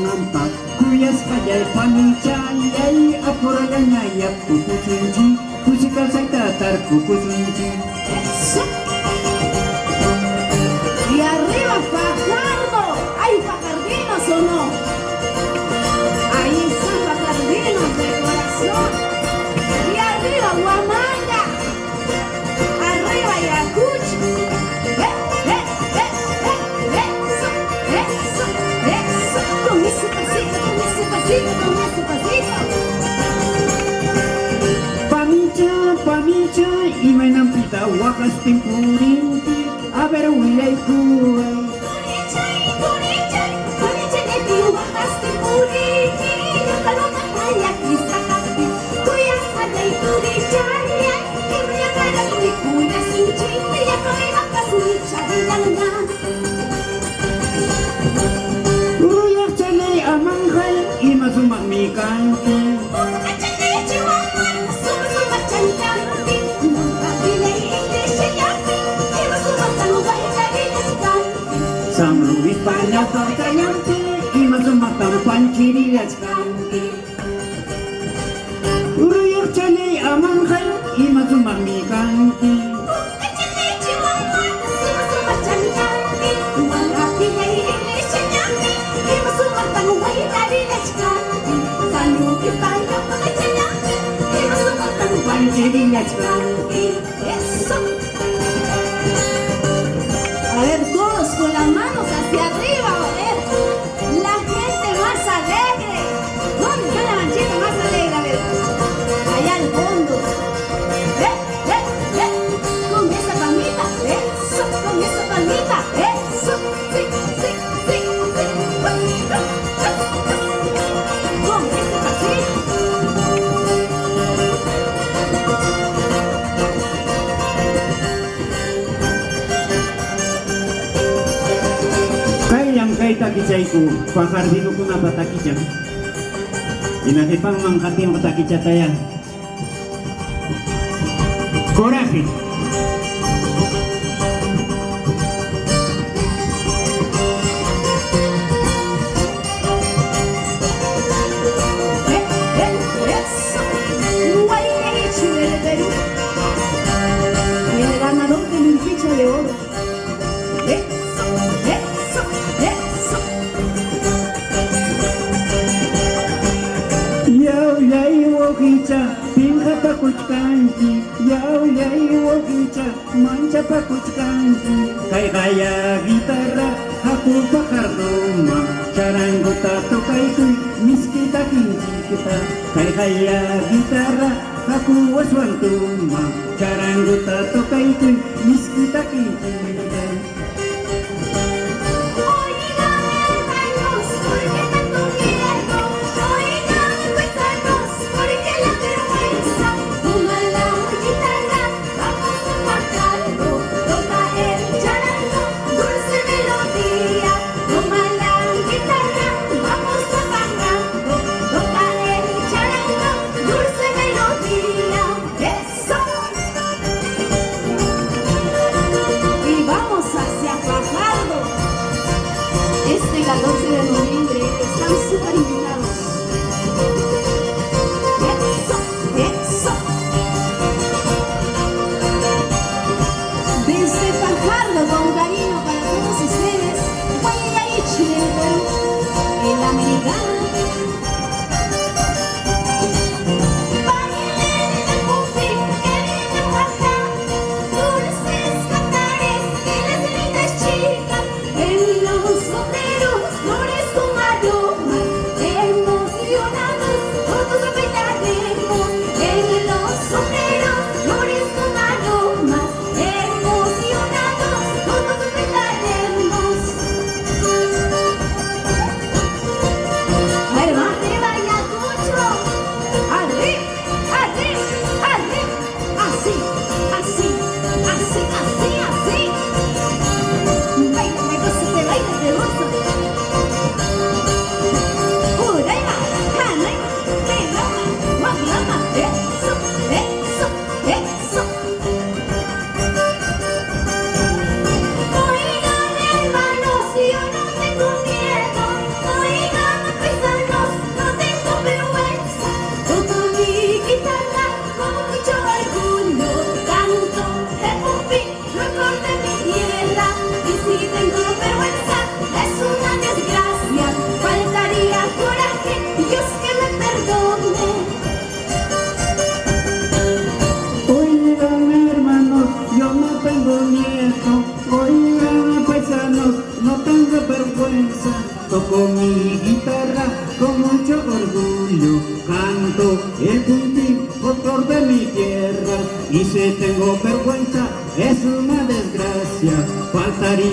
nampa Kuyas kayay panichay apuraganyaya pukusunchi Kusikasay tatar pukusunchi Y arriba Fajardo, ¿hay fajardinos o no? Ahí están fajardinos de corazón. Y arriba Huamanga, arriba Ayacucho. Eso, con ese pasito, con ese pasito, con ese pasito. Pamicha, imay nampita wakas timpurinti A ver, wilay kuway Kunichay, neti wakaste puriti. Yakalungan kaya kisakati. Kuyas kayay kunichay. Imaya karang ni kuya suci. Yakoy makasunichay lang na. Uyak chalay amanghay ima sumamikanti Kachanay chihuahuan, sumasumachay kanti. Nagpapilay iglesia yaki. Ima sumatangway karilas kanti. Sang Luis Panyaw Kayanti ima sumatang panchirilas kanti Uyak chalay amanghay ima sumamikanti Kachanay chihuahuan, sumasumachay kanti. Nagpapilay iglesia yaki. Ima sumatangway karilas kanti. Saluki tayo pagkachayaki. Ima sumatangway Panchirilas kanti Eso. A ver, todos con las manos hacia arriba, a ver. La gente más alegre. ¿Dónde está la manchita más alegre? A ver. Allá al fondo. Con esa palmita. Eso, con esa palmita. Eso. Sí, sí, sí, sí. Con ese pasito. Kayang kay takichay ko, pakardino ko na ba takichay? Inakipang mangkating ko takichay tayan. Coraje! Eso. Guaynecho del Perú. Y el ganador de mi ficha de oro. Eso, eso, eso. Yaulay wokicha, pinja pakuchkanki Yaulay wokicha, mancha pakuchkanki Kay kaya gitarra, haku pakardoma Charango tato kay kuy, miskita kinchikita Kay kaya gitarra, haku waswantuma Charango tato kay kuy, miskita kinchikita Oígame, hermanos, porque tanto miedo. Oígame, cuéntanos, porque la vergüenza. Toma la guitarra, vamos a marcarlo. Toca el charango, dulce melodía. Toma la guitarra, vamos a marcarlo. Toca el charango, dulce melodía. Eso. Y vamos a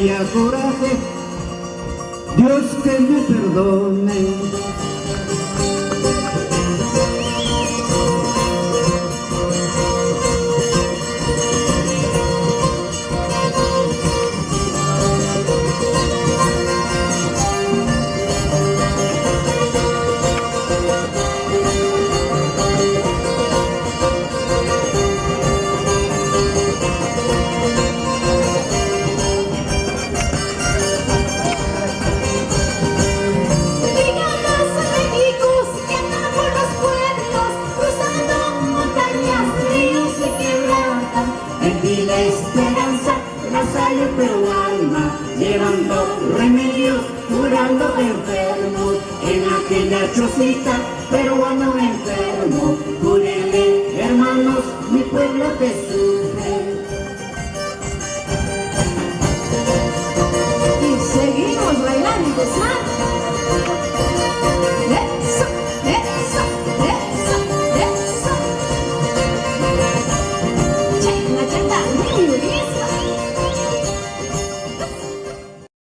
tenía coraje, Dios que me perdone. La esperanza, rosario pero alma, llevando remedios, curando enfermos, en aquella chocita, peruano enfermo, cúrenle hermanos, mi pueblo te sufre.